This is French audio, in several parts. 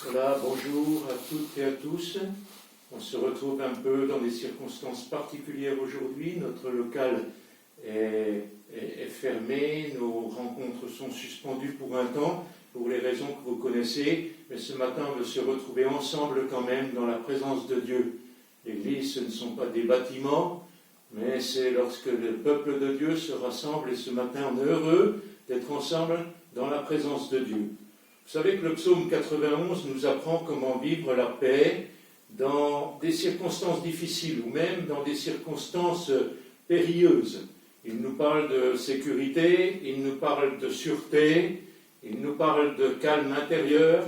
Voilà, bonjour à toutes et à tous. On se retrouve un peu dans des circonstances particulières aujourd'hui. Notre local est fermé, nos rencontres sont suspendues pour un temps, pour les raisons que vous connaissez. Mais ce matin, on veut se retrouver ensemble quand même dans la présence de Dieu. L'Église, ce ne sont pas des bâtiments, mais c'est lorsque le peuple de Dieu se rassemble. Et ce matin, on est heureux d'être ensemble dans la présence de Dieu. Vous savez que le psaume 91 nous apprend comment vivre la paix dans des circonstances difficiles ou même dans des circonstances périlleuses. Il nous parle de sécurité, il nous parle de sûreté, il nous parle de calme intérieur,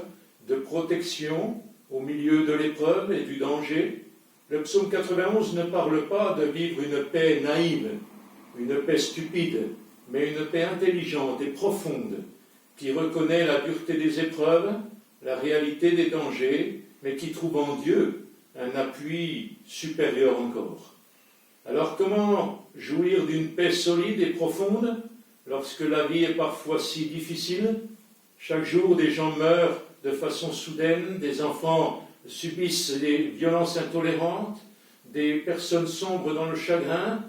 de protection au milieu de l'épreuve et du danger. Le psaume 91 ne parle pas de vivre une paix naïve, une paix stupide, mais une paix intelligente et profonde, qui reconnaît la dureté des épreuves, la réalité des dangers, mais qui trouve en Dieu un appui supérieur encore. Alors comment jouir d'une paix solide et profonde lorsque la vie est parfois si difficile? Chaque jour, des gens meurent de façon soudaine, des enfants subissent des violences intolérantes, des personnes sombrent dans le chagrin,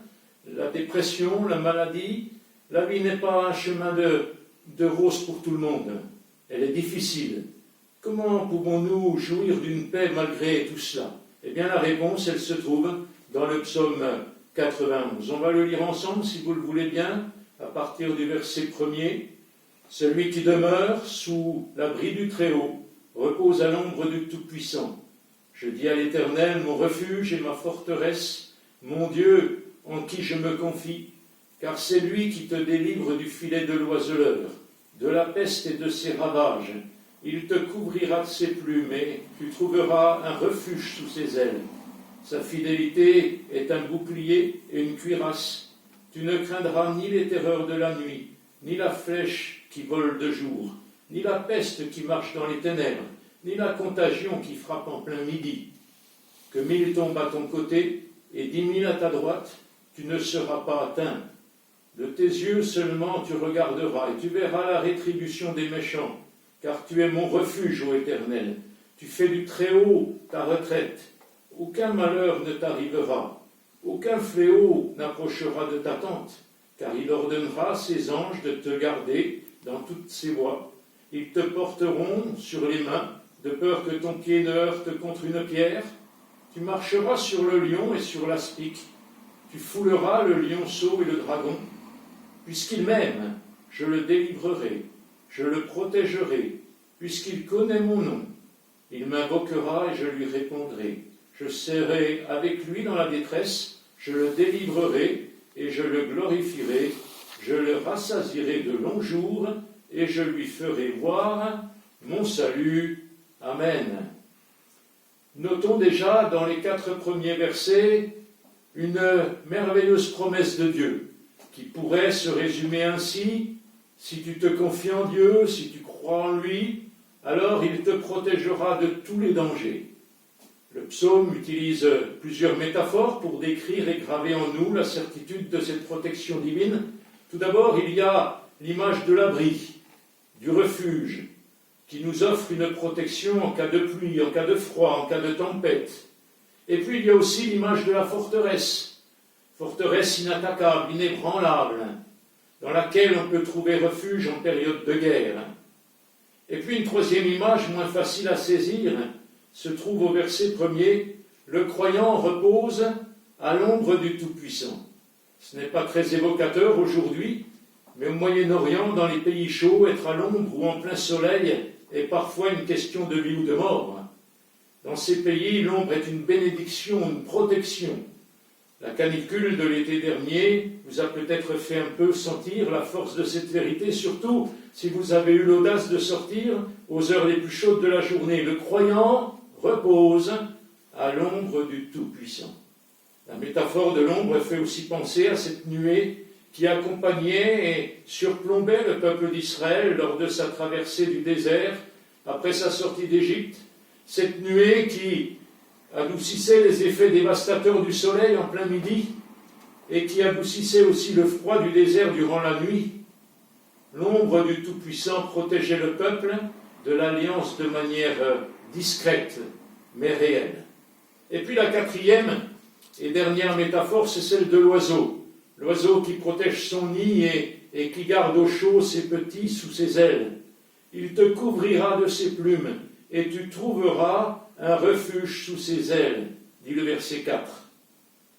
la dépression, la maladie. La vie n'est pas un chemin de rose pour tout le monde. Elle est difficile. Comment pouvons-nous jouir d'une paix malgré tout cela? Eh bien, la réponse, elle se trouve dans le psaume 91. On va le lire ensemble, si vous le voulez bien, à partir du verset 1er. Celui qui demeure sous l'abri du Très-Haut repose à l'ombre du Tout-Puissant. Je dis à l'Éternel, mon refuge et ma forteresse, mon Dieu en qui je me confie, car c'est lui qui te délivre du filet de l'oiseleur, de la peste et de ses ravages. Il te couvrira de ses plumes et tu trouveras un refuge sous ses ailes. Sa fidélité est un bouclier et une cuirasse. Tu ne craindras ni les terreurs de la nuit, ni la flèche qui vole de jour, ni la peste qui marche dans les ténèbres, ni la contagion qui frappe en plein midi. Que 1000 tombent à ton côté et 10 000 à ta droite, tu ne seras pas atteint. De tes yeux seulement tu regarderas et tu verras la rétribution des méchants, car tu es mon refuge, ô Éternel. Tu fais du Très-Haut ta retraite. Aucun malheur ne t'arrivera, aucun fléau n'approchera de ta tente, car il ordonnera à ses anges de te garder dans toutes ses voies. Ils te porteront sur les mains, de peur que ton pied ne heurte contre une pierre. Tu marcheras sur le lion et sur l'aspic. Tu fouleras le lionceau et le dragon. Puisqu'il m'aime, je le délivrerai, je le protégerai, puisqu'il connaît mon nom. Il m'invoquera et je lui répondrai. Je serai avec lui dans la détresse, je le délivrerai et je le glorifierai. Je le rassasierai de longs jours et je lui ferai voir mon salut. Amen. Notons déjà dans les 4 premiers versets une merveilleuse promesse de Dieu, qui pourrait se résumer ainsi: si tu te confies en Dieu, si tu crois en lui, alors il te protégera de tous les dangers. Le psaume utilise plusieurs métaphores pour décrire et graver en nous la certitude de cette protection divine. Tout d'abord, il y a l'image de l'abri, du refuge, qui nous offre une protection en cas de pluie, en cas de froid, en cas de tempête. Et puis il y a aussi l'image de la forteresse inattaquable, inébranlable, dans laquelle on peut trouver refuge en période de guerre. Et puis une troisième image, moins facile à saisir, se trouve au verset 1er. Le croyant repose à l'ombre du Tout-Puissant. Ce n'est pas très évocateur aujourd'hui, mais au Moyen-Orient, dans les pays chauds, être à l'ombre ou en plein soleil est parfois une question de vie ou de mort. Dans ces pays, l'ombre est une bénédiction, une protection. La canicule de l'été dernier vous a peut-être fait un peu sentir la force de cette vérité, surtout si vous avez eu l'audace de sortir aux heures les plus chaudes de la journée. Le croyant repose à l'ombre du Tout-Puissant. La métaphore de l'ombre fait aussi penser à cette nuée qui accompagnait et surplombait le peuple d'Israël lors de sa traversée du désert après sa sortie d'Égypte. Cette nuée qui adoucissait les effets dévastateurs du soleil en plein midi et qui adoucissait aussi le froid du désert durant la nuit. L'ombre du Tout-Puissant protégeait le peuple de l'alliance de manière discrète, mais réelle. Et puis la quatrième et dernière métaphore, c'est celle de l'oiseau. L'oiseau qui protège son nid et qui garde au chaud ses petits sous ses ailes. Il te couvrira de ses plumes, et tu trouveras un refuge sous ses ailes, dit le verset 4.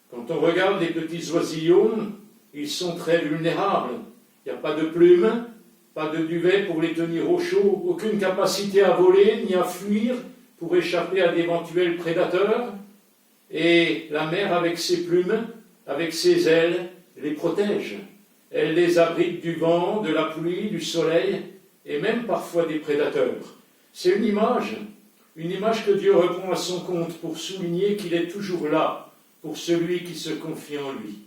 Quand on regarde les petits oisillons, ils sont très vulnérables. Il n'y a pas de plumes, pas de duvet pour les tenir au chaud, aucune capacité à voler ni à fuir pour échapper à d'éventuels prédateurs. Et la mère, avec ses plumes, avec ses ailes, les protège. Elle les abrite du vent, de la pluie, du soleil, et même parfois des prédateurs. C'est une image que Dieu reprend à son compte pour souligner qu'il est toujours là pour celui qui se confie en lui.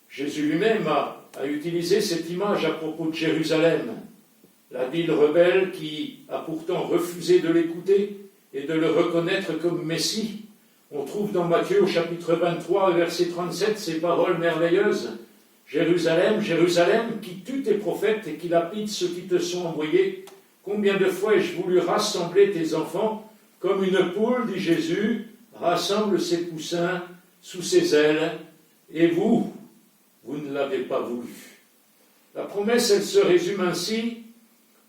Jésus lui-même a utilisé cette image à propos de Jérusalem, la ville rebelle qui a pourtant refusé de l'écouter et de le reconnaître comme Messie. On trouve dans Matthieu au chapitre 23, verset 37, ces paroles merveilleuses. « Jérusalem, Jérusalem, qui tue tes prophètes et qui lapide ceux qui te sont envoyés, combien de fois ai-je voulu rassembler tes enfants, comme une poule, dit Jésus, rassemble ses poussins sous ses ailes, et vous ne l'avez pas voulu. » La promesse, elle se résume ainsi: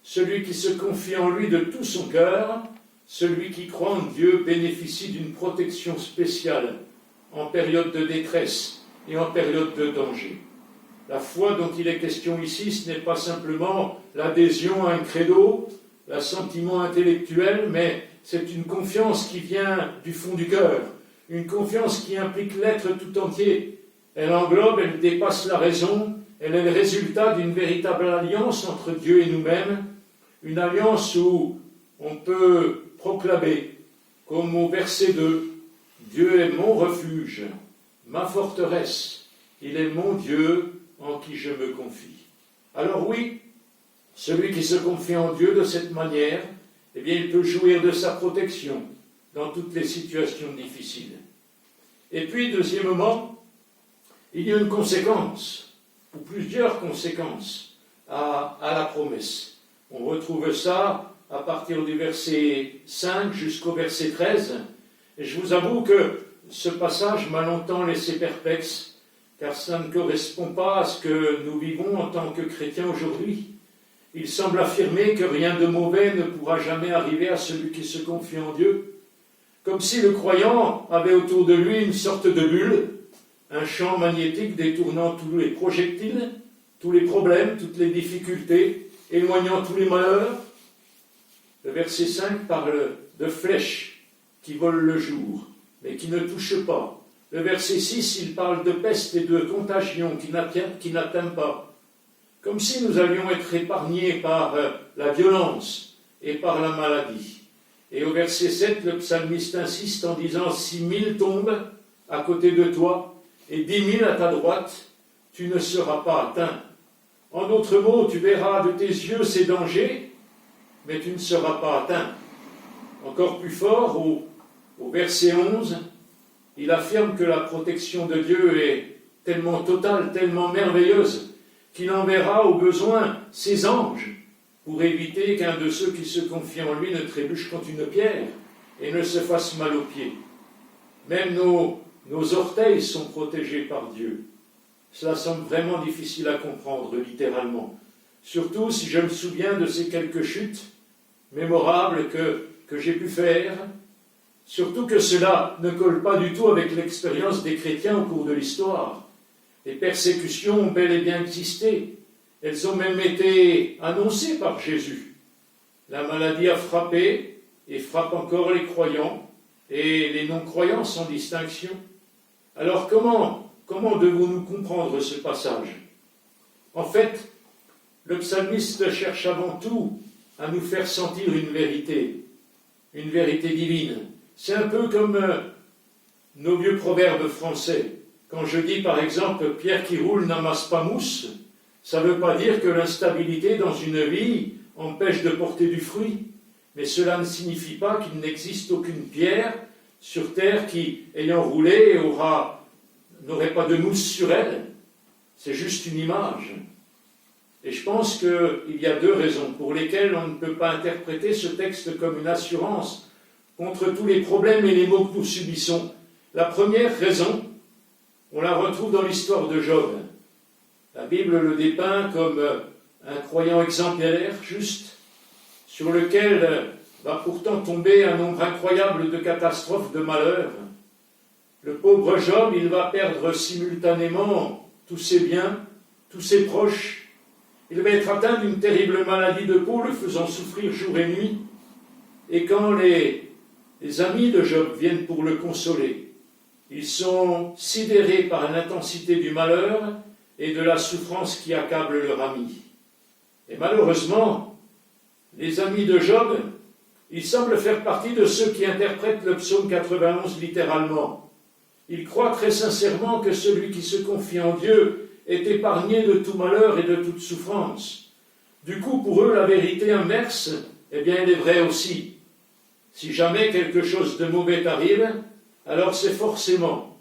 celui qui se confie en lui de tout son cœur, celui qui croit en Dieu bénéficie d'une protection spéciale en période de détresse et en période de danger. La foi dont il est question ici, ce n'est pas simplement l'adhésion à un credo, l'assentiment intellectuel, mais c'est une confiance qui vient du fond du cœur, une confiance qui implique l'être tout entier. Elle englobe, elle dépasse la raison, elle est le résultat d'une véritable alliance entre Dieu et nous-mêmes, une alliance où on peut proclamer, comme au verset 2, « Dieu est mon refuge, ma forteresse, il est mon Dieu en qui je me confie. » Alors oui, celui qui se confie en Dieu de cette manière, eh bien, il peut jouir de sa protection dans toutes les situations difficiles. Et puis, deuxièmement, il y a une conséquence, ou plusieurs conséquences à la promesse. On retrouve ça à partir du verset 5 jusqu'au verset 13. Et je vous avoue que ce passage m'a longtemps laissé perplexe, car ça ne correspond pas à ce que nous vivons en tant que chrétiens aujourd'hui. Il semble affirmer que rien de mauvais ne pourra jamais arriver à celui qui se confie en Dieu, comme si le croyant avait autour de lui une sorte de bulle, un champ magnétique détournant tous les projectiles, tous les problèmes, toutes les difficultés, éloignant tous les malheurs. Le verset 5 parle de flèches qui volent le jour, mais qui ne touchent pas. Le verset 6, il parle de peste et de contagion qui n'atteignent pas. Comme si nous allions être épargnés par la violence et par la maladie. Et au verset 7, le psalmiste insiste en disant « 6 000 tombent à côté de toi et 10 000 à ta droite, tu ne seras pas atteint. » En d'autres mots, tu verras de tes yeux ces dangers, mais tu ne seras pas atteint. Encore plus fort, au verset 11, il affirme que la protection de Dieu est tellement totale, tellement merveilleuse, qu'il enverra au besoin ses anges pour éviter qu'un de ceux qui se confient en lui ne trébuche contre une pierre et ne se fasse mal aux pieds. Même nos orteils sont protégés par Dieu. Cela semble vraiment difficile à comprendre, littéralement. Surtout si je me souviens de ces quelques chutes mémorables que j'ai pu faire. Surtout que cela ne colle pas du tout avec l'expérience des chrétiens au cours de l'histoire. Les persécutions ont bel et bien existé. Elles ont même été annoncées par Jésus. La maladie a frappé et frappe encore les croyants et les non-croyants sans distinction. Alors comment devons-nous comprendre ce passage? En fait, le psalmiste cherche avant tout à nous faire sentir une vérité divine. C'est un peu comme nos vieux proverbes français. Quand je dis par exemple « pierre qui roule n'amasse pas mousse », ça ne veut pas dire que l'instabilité dans une vie empêche de porter du fruit, mais cela ne signifie pas qu'il n'existe aucune pierre sur terre qui, ayant roulé, n'aurait pas de mousse sur elle. C'est juste une image. Et je pense qu'il y a deux raisons pour lesquelles on ne peut pas interpréter ce texte comme une assurance contre tous les problèmes et les maux que nous subissons. La première raison, on la retrouve dans l'histoire de Job. La Bible le dépeint comme un croyant exemplaire, juste, sur lequel va pourtant tomber un nombre incroyable de catastrophes, de malheurs. Le pauvre Job, il va perdre simultanément tous ses biens, tous ses proches. Il va être atteint d'une terrible maladie de peau, le faisant souffrir jour et nuit. Et quand les amis de Job viennent pour le consoler, ils sont sidérés par l'intensité du malheur et de la souffrance qui accable leur ami. Et malheureusement, les amis de Job, ils semblent faire partie de ceux qui interprètent le psaume 91 littéralement. Ils croient très sincèrement que celui qui se confie en Dieu est épargné de tout malheur et de toute souffrance. Du coup, pour eux, la vérité inverse, eh bien, elle est vraie aussi. Si jamais quelque chose de mauvais t'arrive, alors c'est forcément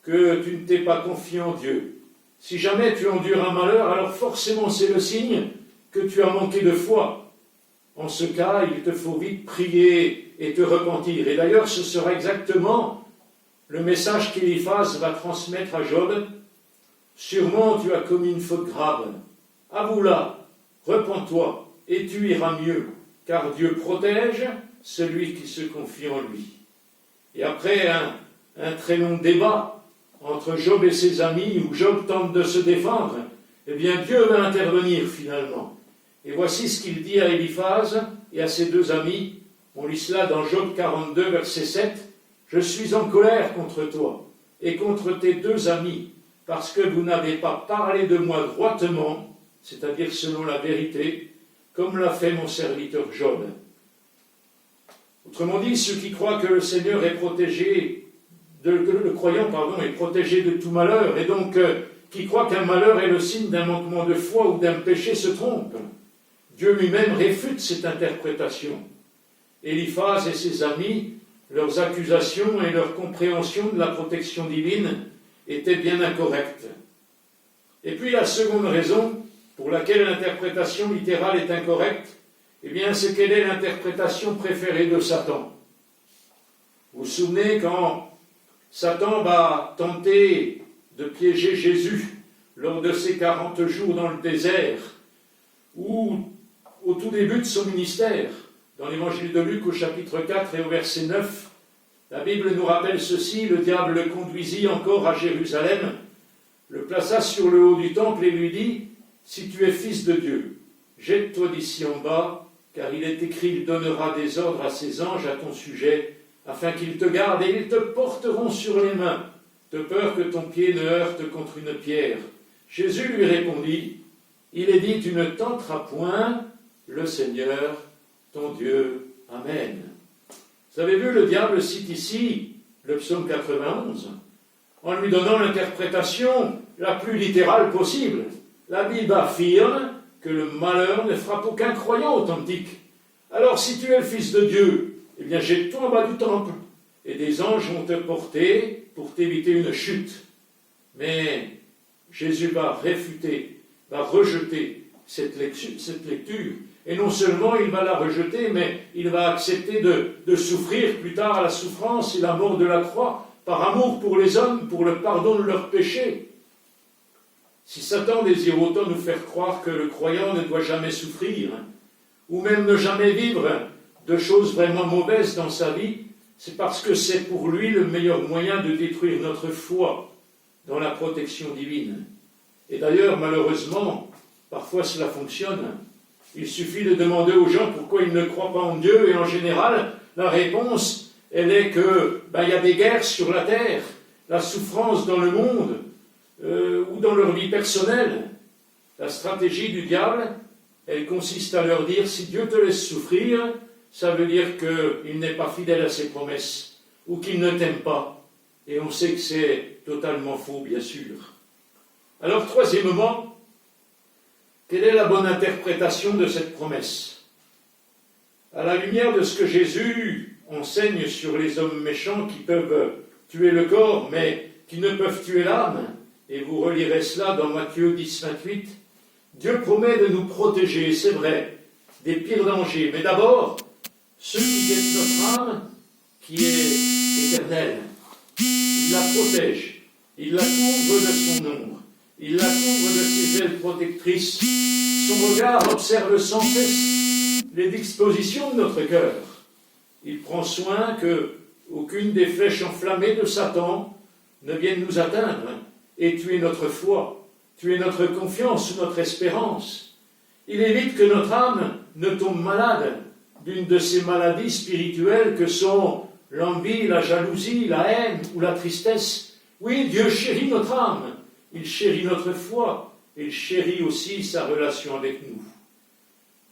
que tu ne t'es pas confié en Dieu. Si jamais tu endures un malheur, alors forcément c'est le signe que tu as manqué de foi. En ce cas, il te faut vite prier et te repentir. Et d'ailleurs, ce sera exactement le message qu'Éliphaz va transmettre à Job. Sûrement tu as commis une faute grave. Avoue-la, repens-toi, et tu iras mieux, car Dieu protège celui qui se confie en lui. Et après un très long débat entre Job et ses amis, où Job tente de se défendre, eh bien Dieu va intervenir finalement. Et voici ce qu'il dit à Éliphaz et à ses deux amis. On lit cela dans Job 42, verset 7. « Je suis en colère contre toi et contre tes deux amis, parce que vous n'avez pas parlé de moi droitement, c'est-à-dire selon la vérité, comme l'a fait mon serviteur Job. » Autrement dit, ceux qui croient que le Seigneur est protégé, que le croyant est protégé de tout malheur, et donc qui croient qu'un malheur est le signe d'un manquement de foi ou d'un péché se trompent. Dieu lui-même réfute cette interprétation. Éliphaz et ses amis, leurs accusations et leur compréhension de la protection divine étaient bien incorrectes. Et puis la seconde raison pour laquelle l'interprétation littérale est incorrecte, eh bien, c'est quelle est l'interprétation préférée de Satan. Vous vous souvenez quand Satan va tenter de piéger Jésus lors de ses 40 jours dans le désert, ou au tout début de son ministère, dans l'évangile de Luc au chapitre 4 et au verset 9, la Bible nous rappelle ceci: le diable le conduisit encore à Jérusalem, le plaça sur le haut du temple et lui dit: si tu es fils de Dieu, jette-toi d'ici en bas, car il est écrit, il donnera des ordres à ses anges à ton sujet, afin qu'ils te gardent et ils te porteront sur les mains, de peur que ton pied ne heurte contre une pierre. Jésus lui répondit: il est dit, tu ne tenteras point le Seigneur, ton Dieu. Amen. Vous avez vu, le diable cite ici le psaume 91, en lui donnant l'interprétation la plus littérale possible. La Bible affirme que le malheur ne frappe aucun croyant authentique. Alors, si tu es le Fils de Dieu, eh bien, jette-toi en bas du temple, et des anges vont te porter pour t'éviter une chute. Mais Jésus va réfuter, va rejeter cette lecture. Et non seulement il va la rejeter, mais il va accepter de souffrir plus tard la souffrance et la mort de la croix, par amour pour les hommes, pour le pardon de leurs péchés. Si Satan désire autant nous faire croire que le croyant ne doit jamais souffrir, ou même ne jamais vivre de choses vraiment mauvaises dans sa vie, c'est parce que c'est pour lui le meilleur moyen de détruire notre foi dans la protection divine. Et d'ailleurs, malheureusement, parfois cela fonctionne. Il suffit de demander aux gens pourquoi ils ne croient pas en Dieu, et en général, la réponse, elle est que y a des guerres sur la terre, la souffrance dans le monde, ou dans leur vie personnelle. La stratégie du diable, elle consiste à leur dire: si Dieu te laisse souffrir, ça veut dire qu'il n'est pas fidèle à ses promesses, ou qu'il ne t'aime pas. Et on sait que c'est totalement faux, bien sûr. Alors, troisièmement, quelle est la bonne interprétation de cette promesse? À la lumière de ce que Jésus enseigne sur les hommes méchants qui peuvent tuer le corps, mais qui ne peuvent tuer l'âme, et vous relirez cela dans Matthieu 10, 28, Dieu promet de nous protéger, c'est vrai, des pires dangers. Mais d'abord, ceux qui guettent notre âme, qui est éternelle. Il la protège, il la couvre de son ombre, il la couvre de ses ailes protectrices. Son regard observe sans cesse les dispositions de notre cœur. Il prend soin qu'aucune des flèches enflammées de Satan ne vienne nous atteindre et tuer notre foi, tuer notre confiance ou notre espérance. Il évite que notre âme ne tombe malade d'une de ces maladies spirituelles que sont l'envie, la jalousie, la haine ou la tristesse. Oui, Dieu chérit notre âme, il chérit notre foi, et il chérit aussi sa relation avec nous.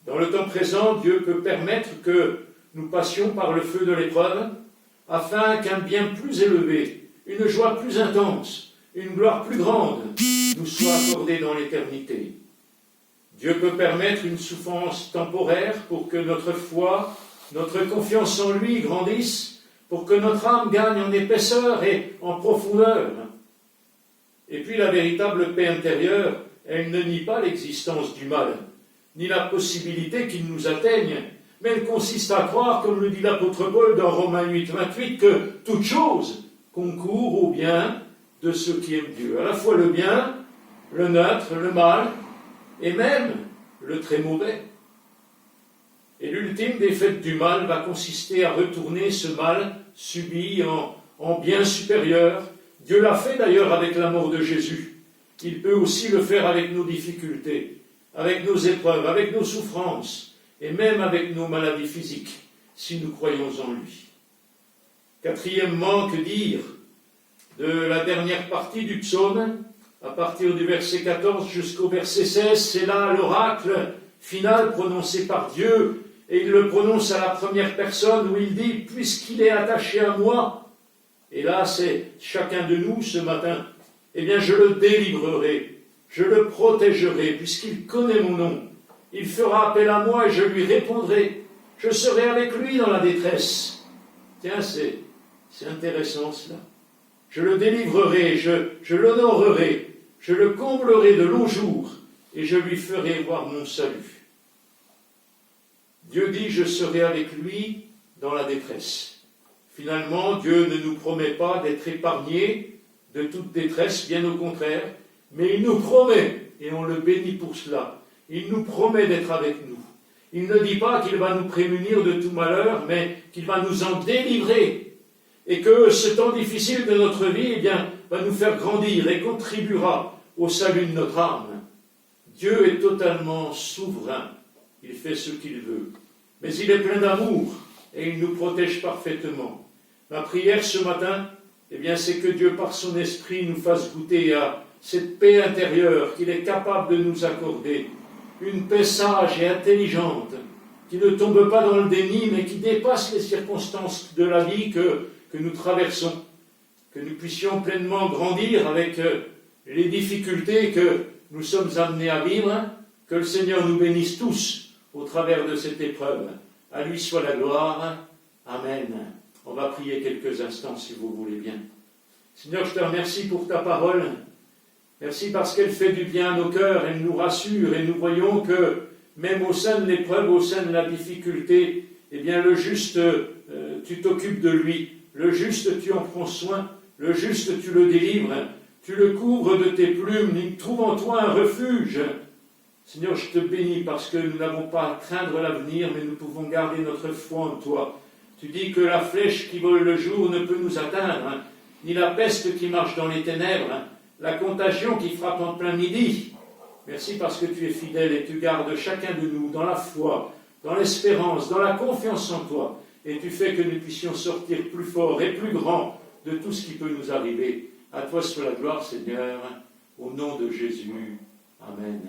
Dans le temps présent, Dieu peut permettre que nous passions par le feu de l'épreuve, afin qu'un bien plus élevé, une joie plus intense, une gloire plus grande nous soit accordée dans l'éternité. Dieu peut permettre une souffrance temporaire pour que notre foi, notre confiance en lui grandisse, pour que notre âme gagne en épaisseur et en profondeur. Et puis la véritable paix intérieure, elle ne nie pas l'existence du mal, ni la possibilité qu'il nous atteigne, mais elle consiste à croire, comme le dit l'apôtre Paul dans Romains 8, 28, que toute chose concourt au bien de ceux qui aiment Dieu. À la fois le bien, le neutre, le mal, et même le très mauvais. Et l'ultime défaite du mal va consister à retourner ce mal subi en bien supérieur. Dieu l'a fait d'ailleurs avec la mort de Jésus. Il peut aussi le faire avec nos difficultés, avec nos épreuves, avec nos souffrances, et même avec nos maladies physiques, si nous croyons en lui. Quatrièmement, que dire de la dernière partie du psaume, à partir du verset 14 jusqu'au verset 16, c'est là l'oracle final prononcé par Dieu, et il le prononce à la première personne où il dit « Puisqu'il est attaché à moi », et là c'est chacun de nous ce matin, eh bien je le délivrerai, je le protégerai, puisqu'il connaît mon nom. Il fera appel à moi et je lui répondrai. Je serai avec lui dans la détresse. Tiens, c'est intéressant cela. Je le délivrerai, je l'honorerai, je le comblerai de longs jours et je lui ferai voir mon salut. Dieu dit, je serai avec lui dans la détresse. Finalement, Dieu ne nous promet pas d'être épargnés de toute détresse, bien au contraire, mais il nous promet, et on le bénit pour cela, il nous promet d'être avec nous. Il ne dit pas qu'il va nous prémunir de tout malheur, mais qu'il va nous en délivrer. Et que ce temps difficile de notre vie, eh bien, va nous faire grandir et contribuera au salut de notre âme. Dieu est totalement souverain. Il fait ce qu'il veut. Mais il est plein d'amour et il nous protège parfaitement. Ma prière ce matin, eh bien, c'est que Dieu, par son esprit, nous fasse goûter à cette paix intérieure qu'il est capable de nous accorder. Une paix sage et intelligente, qui ne tombe pas dans le déni, mais qui dépasse les circonstances de la vie que nous traversons. Que nous puissions pleinement grandir avec les difficultés que nous sommes amenés à vivre. Que le Seigneur nous bénisse tous au travers de cette épreuve. À lui soit la gloire. Amen. On va prier quelques instants si vous voulez bien. Seigneur, je te remercie pour ta parole. Merci parce qu'elle fait du bien à nos cœurs, elle nous rassure et nous voyons que même au sein de l'épreuve, au sein de la difficulté, eh bien le juste, tu t'occupes de lui. Le juste, tu en prends soin. Le juste, tu le délivres. Tu le couvres de tes plumes. Il trouve en toi un refuge. Seigneur, je te bénis parce que nous n'avons pas à craindre l'avenir, mais nous pouvons garder notre foi en toi. Tu dis que la flèche qui vole le jour ne peut nous atteindre, ni la peste qui marche dans les ténèbres, la contagion qui frappe en plein midi. Merci parce que tu es fidèle et tu gardes chacun de nous dans la foi, dans l'espérance, dans la confiance en toi. Et tu fais que nous puissions sortir plus forts et plus grands de tout ce qui peut nous arriver. À toi soit la gloire, Seigneur, au nom de Jésus. Amen.